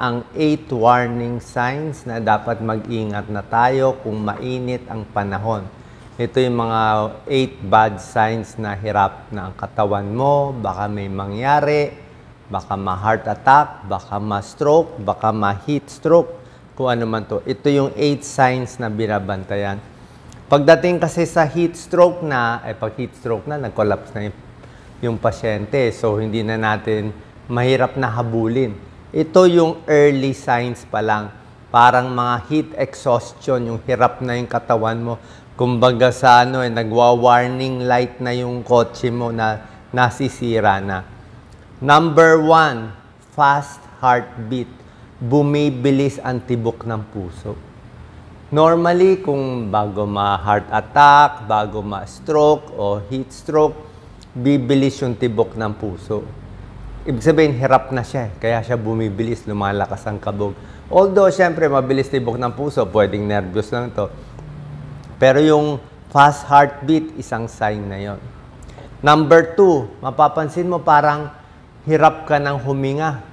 ang 8 warning signs na dapat mag-ingat na tayo kung mainit ang panahon. Ito yung mga 8 bad signs na hirap na ang katawan mo, baka may mangyari, baka ma-heart attack, baka ma-stroke, baka ma-heat stroke, kung ano man to. Ito yung 8 signs na binabantayan. Pagdating kasi sa heat stroke na, pag heat stroke na, nag-collapse na yung pasyente. So, hindi na natin mahirap na habulin. Ito yung early signs pa lang. Parang mga heat exhaustion, yung hirap na yung katawan mo. Kumbaga sa nagwa-warning light na yung kotse mo na nasisira na. Number 1, fast heartbeat. Bumibilis ang tibok ng puso. Normally, kung bago ma-heart attack, bago ma-stroke o heat stroke, bibilis yung tibok ng puso. Ibig sabihin, hirap na siya. Kaya siya bumibilis, lumalakas ang kabog. Although, syempre, mabilis tibok ng puso, pwedeng nervous lang to. Pero yung fast heartbeat, isang sign na yon. Number 2, mapapansin mo parang hirap ka ng huminga.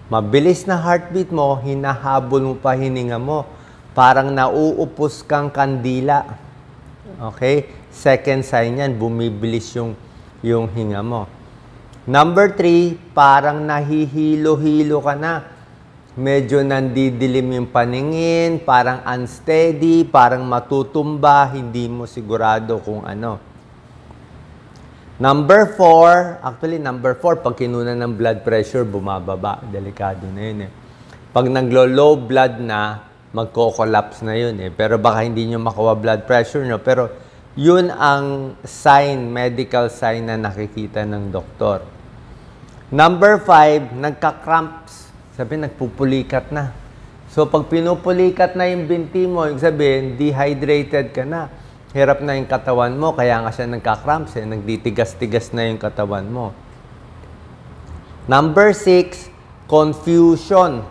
Mabilis na heartbeat mo, hinahabol mo pa hininga mo. Parang nauupos kang kandila. Okay? Second sign yan, bumibilis yung hinga mo. Number 3, parang nahihilo-hilo ka na. Medyo nandidilim yung paningin, parang unsteady, parang matutumba, hindi mo sigurado kung ano. Number 4, pag kinunan ng blood pressure, bumababa. Delikado na yun eh. Pag naglo-low blood na, magko-collapse na yun eh. Pero baka hindi nyo makuha blood pressure nyo. Pero yun ang sign, medical sign na nakikita ng doktor. Number 5, nagka-cramps. Sabi, nagpupulikat na. So, pag pinupulikat na yung binti mo, yung sabihin, dehydrated ka na. Hirap na yung katawan mo, kaya nga siya nagka-cramps eh. Nagtitigas-tigas na yung katawan mo. Number 6, confusion.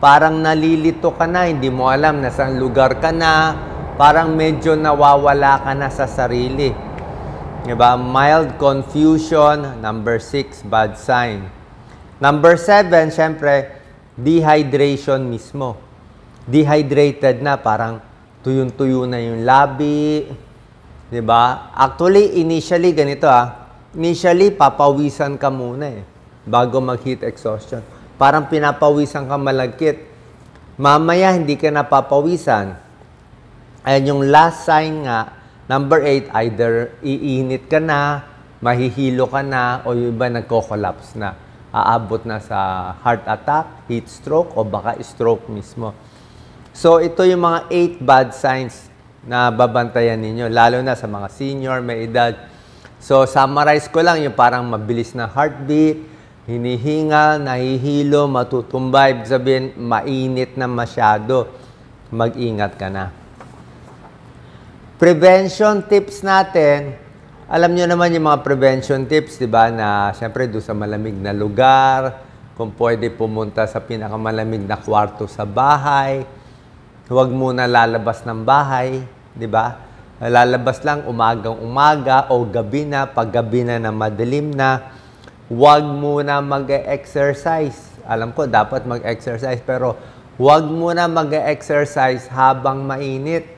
Parang nalilito ka na, hindi mo alam na saan lugar ka na. Parang medyo nawawala ka na sa sarili. Diba? Mild confusion. Number 6, bad sign. Number 7, syempre, dehydration mismo. Dehydrated na, parang tuyong-tuyo na yung labi. Diba? Actually, initially, ganito Initially, papawisan ka muna bago mag-heat exhaustion. Parang pinapawisan ka malagkit. Mamaya, hindi ka napapawisan. Ayan yung last sign nga. Number 8, either iinit ka na, mahihilo ka na, o yung iba nagko-collapse na. Aabot na sa heart attack, heat stroke, o baka stroke mismo. So, ito yung mga 8 bad signs na babantayan ninyo, lalo na sa mga senior, may edad. So, summarize ko lang yung parang mabilis na heartbeat, hinihinga, nahihilo, matutumba, ibig sabihin, mainit na masyado. Mag-ingat ka na. Prevention tips natin, alam nyo naman yung mga prevention tips, di ba, na siyempre doon sa malamig na lugar, kung pwede pumunta sa pinakamalamig na kwarto sa bahay, huwag muna lalabas ng bahay, di ba? Lalabas lang umagang-umaga o gabi na, pag gabi na madilim na, huwag muna mag-exercise. Alam ko, dapat mag-exercise, pero huwag muna mag-exercise habang mainit.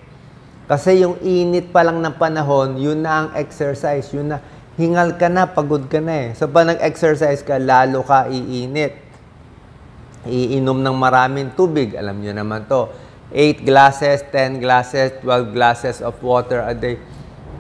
Kasi yung init pa lang ng panahon, yun na ang exercise. Yun na, hingal ka na, pagod ka na eh. So, pag nag-exercise ka, lalo ka iinit. Iinom ng maraming tubig. Alam nyo naman to. 8 glasses, 10 glasses, 12 glasses of water a day.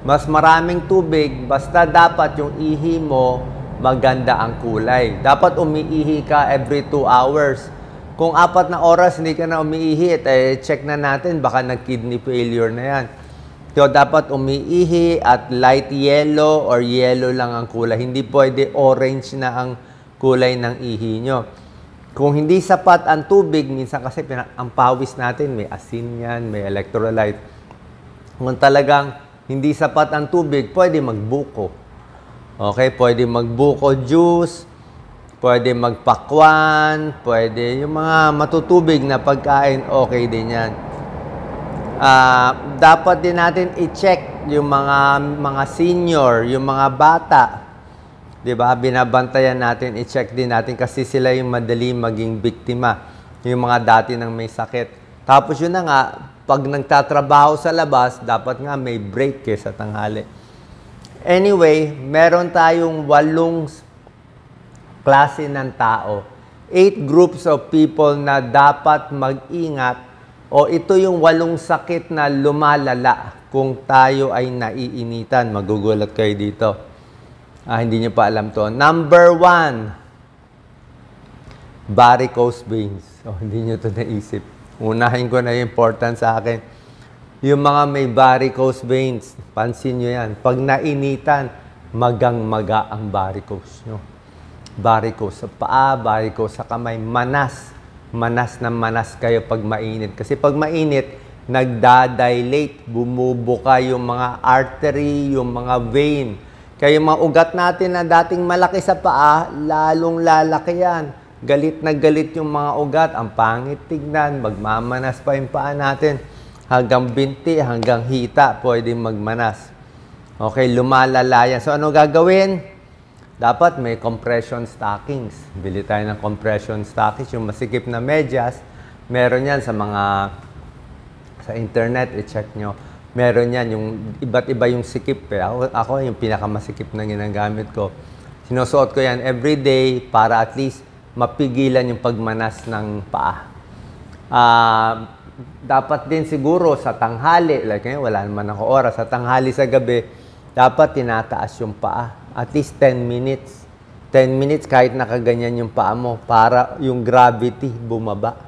Mas maraming tubig, basta dapat yung ihi mo, maganda ang kulay. Dapat umiihi ka every 2 hours. Kung 4 na oras hindi ka na umiihi, check na natin, baka nag-kidney failure na yan. So, dapat umiihi at light yellow or yellow lang ang kulay. Hindi pwede orange na ang kulay ng ihi nyo. Kung hindi sapat ang tubig, minsan kasi ang pawis natin, may asin yan, may electrolyte. Kung talagang hindi sapat ang tubig, pwede magbuko. Okay, pwede magbuko juice, pwede magpakwan, pwede yung mga matutubig na pagkain, okay din yan. Dapat din natin i-check yung mga senior, yung mga bata. Diba? Binabantayan natin, i-check din natin kasi sila yung madali maging biktima Yung mga dati nang may sakit. Tapos yun na nga, pag nagtatrabaho sa labas, dapat nga may break sa tanghali. Anyway, meron tayong 8 klase ng tao. 8 groups of people na dapat mag-ingat o ito yung 8 sakit na lumalala kung tayo ay naiinitan. Magugulat kayo dito. Hindi nyo pa alam to. Number 1, varicose veins. Hindi nyo to naisip. Unahin ko na yung important sa akin. Yung mga may varicose veins, pansin nyo yan. Pag nainitan, magang-maga ang varicose nyo. Varicose sa paa, varicose sa kamay, manas. Manas na manas kayo pag mainit. Kasi pag mainit, nagdadilate, bumubuka yung mga artery, yung mga vein. Kaya yung mga ugat natin na dating malaki sa paa, lalong lalaki yan. Galit na galit yung mga ugat, ang pangit tignan, magmamanas pa yung paa natin. Hanggang binti, hanggang hita, pwedeng magmanas. Okay, lumalala yan. So, ano gagawin? Dapat may compression stockings. Bili tayo ng compression stockings, yung masikip na medyas. Meron yan sa sa internet, i-check nyo. Meron yan, yung iba't iba yung sikip. Ako yung pinakamasikip na ginagamit ko. Sinusuot ko yan everyday para at least mapigilan yung pagmanas ng paa. Dapat din siguro sa tanghali, like ngayon, wala naman ako oras, sa tanghali sa gabi, dapat tinataas yung paa. At least 10 minutes. 10 minutes kahit nakaganyan yung paa mo para yung gravity bumaba.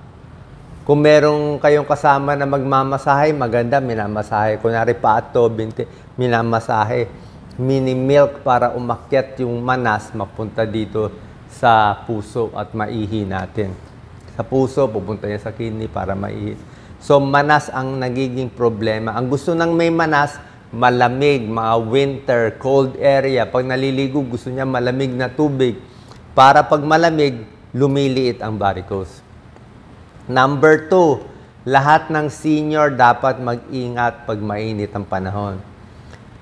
Kung merong kayong kasama na magmamasahe, maganda, minamasahe. Kunwari paa to, binti, minamasahe. Mini-milk para umakyat yung manas, mapunta dito sa puso at maihi natin. Sa puso, pupunta niya sa kidney para maihi. So, manas ang nagiging problema. Ang gusto ng may manas, malamig, mga winter, cold area. Pag naliligo, gusto niya malamig na tubig. Para pag malamig, lumiliit ang varicose. Number 2, lahat ng senior dapat mag-ingat pag mainit ang panahon.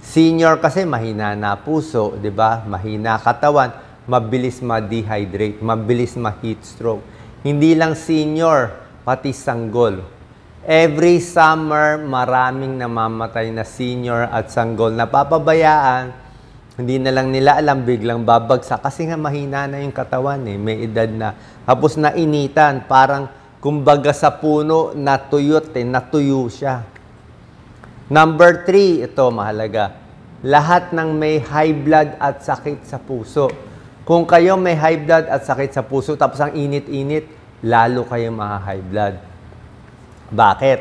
Senior kasi mahina na puso, di ba? Mahina katawan, mabilis ma-dehydrate, mabilis ma-heat stroke. Hindi lang senior, pati sanggol. Every summer, maraming namamatay na senior at sanggol. Napapabayaan, hindi na lang nila alam, biglang babagsak. Kasi nga mahina na yung katawan, may edad na. Tapos nainitan, parang kumbaga sa puno, natuyot, natuyo siya. Number 3, ito mahalaga. Lahat ng may high blood at sakit sa puso. Kung kayo may high blood at sakit sa puso, tapos ang init-init, lalo kayo high blood. Bakit?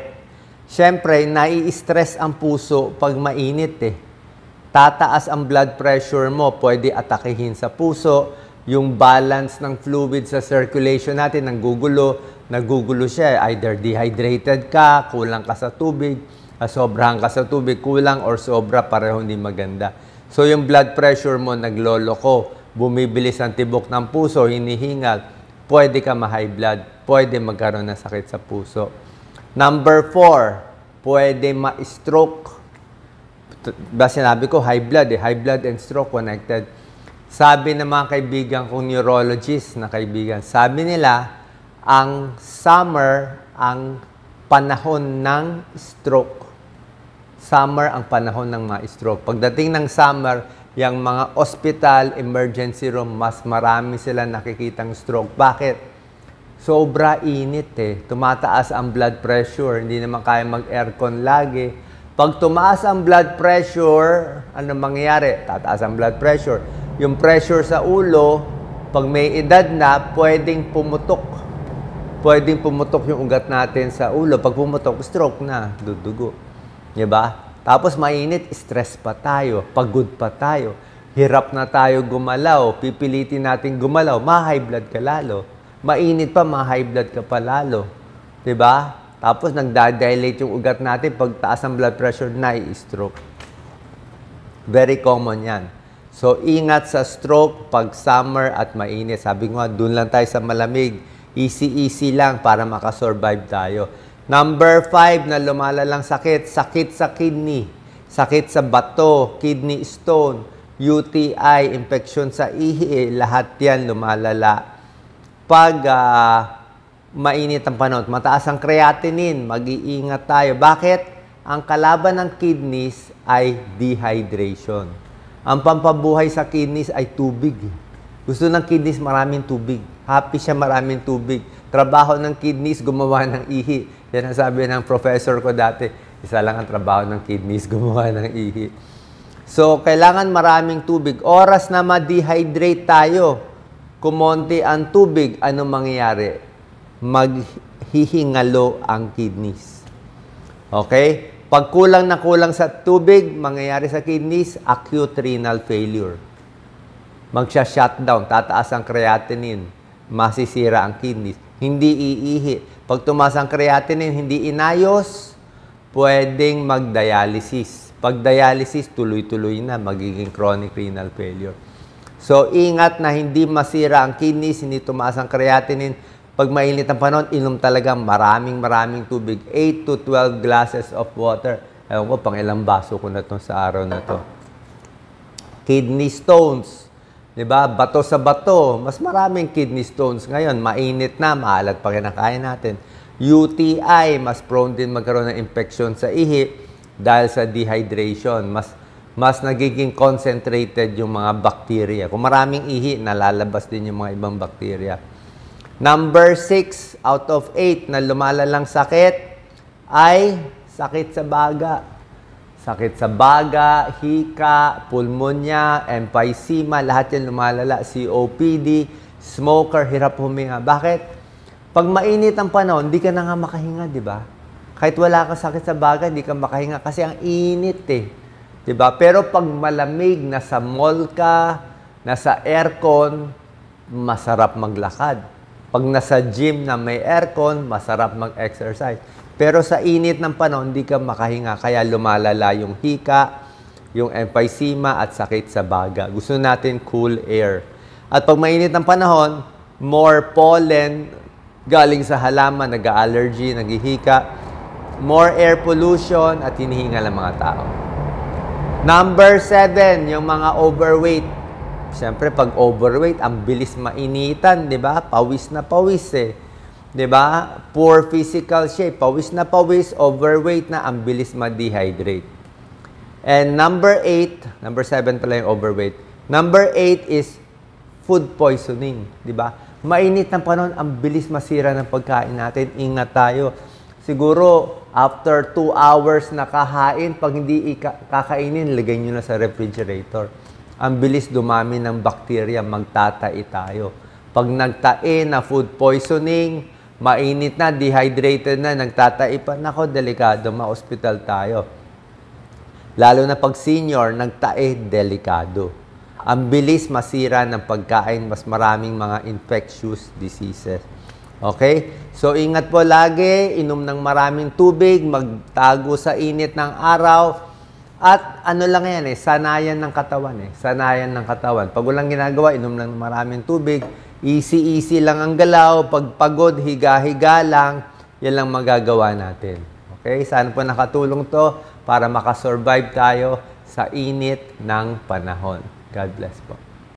Siyempre, nai-stress ang puso pag mainit Tataas ang blood pressure mo, pwede atakihin sa puso, yung balance ng fluid sa circulation natin, nagugulo siya. Either dehydrated ka, kulang ka sa tubig, sobrahan ka sa tubig, kulang or sobra, pareho hindi maganda. So yung blood pressure mo nagloloko, bumibilis ang tibok ng puso, hinihingal, pwede ka ma-high blood, pwede magkaroon ng sakit sa puso. Number 4, pwede ma-stroke. Sinabi ko, high blood and stroke connected. Sabi ng mga kaibigan kong neurologist na kaibigan, sabi nila, ang summer ang panahon ng stroke. Summer ang panahon ng mga stroke. Pagdating ng summer, yung mga hospital, emergency room, mas marami sila nakikitang stroke. Bakit? Sobra init Tumataas ang blood pressure. Hindi naman kaya mag-aircon lagi. Pag tumaas ang blood pressure, ano mangyayari? Tataas ang blood pressure. Yung pressure sa ulo, pag may edad na, pwedeng pumutok. Pwedeng pumutok yung ugat natin sa ulo. Pag pumutok, stroke na, dudugo. Diba? Tapos mainit, stress pa tayo, pagod pa tayo, hirap na tayo gumalaw, pipilitin natin gumalaw, ma-high blood ka lalo. Mainit pa, ma-high blood ka pa lalo. Diba? Tapos nagdadilate yung ugat natin, pag taas ang blood pressure, na-i-stroke. Very common yan. So, ingat sa stroke pag summer at mainit. Sabi ko nga, dun lang tayo sa malamig. Easy lang para makasurvive tayo. Number 5 na lumalalang sakit, sakit sa kidney. Sakit sa bato, kidney stone, UTI, infection sa ihi, lahat yan lumalala. Pag mainit ang panahon, mataas ang creatinine, mag-iingat tayo. Bakit? Ang kalaban ng kidneys ay dehydration. Ang pampabuhay sa kidneys ay tubig. Gusto ng kidneys maraming tubig. Happy siya maraming tubig. Trabaho ng kidneys, gumawa ng ihi. Yan ang sabi ng professor ko dati. Isa lang ang trabaho ng kidneys, gumawa ng ihi. So, kailangan maraming tubig. Oras na ma-dehydrate tayo, kumonti ang tubig, ano mangyayari? Maghihingalo ang kidneys. Okay? Pag kulang na kulang sa tubig, mangyayari sa kidneys, acute renal failure. Magsha-shutdown, tataas ang creatinine, masisira ang kidneys. Hindi iihi. Pag tumaas ang creatinine, hindi inayos, pwedeng mag-dialysis. Pag dialysis, tuloy-tuloy na, magiging chronic renal failure. So, ingat na hindi masira ang kidneys, hindi tumaas ang creatinine. Pag mainit ang panahon, inom talaga maraming tubig. 8 to 12 glasses of water. Ewan ko, pang ilang baso ko na itong sa araw na to. Kidney stones. Diba? Bato sa bato. Mas maraming kidney stones. Ngayon, mainit na, maalat pa kinakain natin. UTI, mas prone din magkaroon ng infection sa ihi dahil sa dehydration. Mas nagiging concentrated yung mga bacteria. Kung maraming ihi, nalalabas din yung mga ibang bacteria. Number 6 out of 8 na lumalalang sakit ay sakit sa baga. Sakit sa baga, hika, pulmonya, emphysema, lahat yan lumalala. COPD, smoker, hirap huminga. Bakit? Pag mainit ang panahon, hindi ka na nga makahinga, di ba? Kahit wala kang sakit sa baga, hindi ka makahinga kasi ang init eh. Di ba? Pero pag malamig, nasa mall ka, nasa aircon, masarap maglakad. Pag nasa gym na may aircon, masarap mag-exercise. Pero sa init ng panahon, hindi ka makahinga. Kaya lumalala yung hika, yung emphysema at sakit sa baga. Gusto natin cool air. At pag mainit ng panahon, more pollen galing sa halaman, nag-allergy, naghihika. More air pollution at hinihingal ang mga tao. Number 7, yung mga overweight. Siyempre, pag overweight, ang bilis mainitan, di ba? Pawis na pawis eh. Di ba? Poor physical shape. Pawis na pawis, overweight na, ang bilis ma-dehydrate. And number 8, number 7 pala yung overweight. Number 8 is food poisoning, di ba? Mainit ng panahon, ang bilis masira ng pagkain natin. Ingat tayo. Siguro, after 2 hours na kahain, pag hindi kakainin, lagay nyo na sa refrigerator. Ang bilis dumami ng bacteria, magtatai tayo. Pag nagtae na food poisoning, mainit na, dehydrated na, nagtatai pa, nako, delikado, ma-hospital tayo. Lalo na pag senior, nagtae, delikado. Ang bilis masira ng pagkain, mas maraming mga infectious diseases. Okay? So, ingat po lagi, inom ng maraming tubig, magtago sa init ng araw, at ano lang yan eh, sanayan ng katawan eh. Sanayan ng katawan. Pag walang ginagawa, inom ng maraming tubig, easy lang ang galaw, pag pagod, higa-higa lang, yan lang magagawa natin. Okay? Sana po nakatulong to para makasurvive tayo sa init ng panahon. God bless po.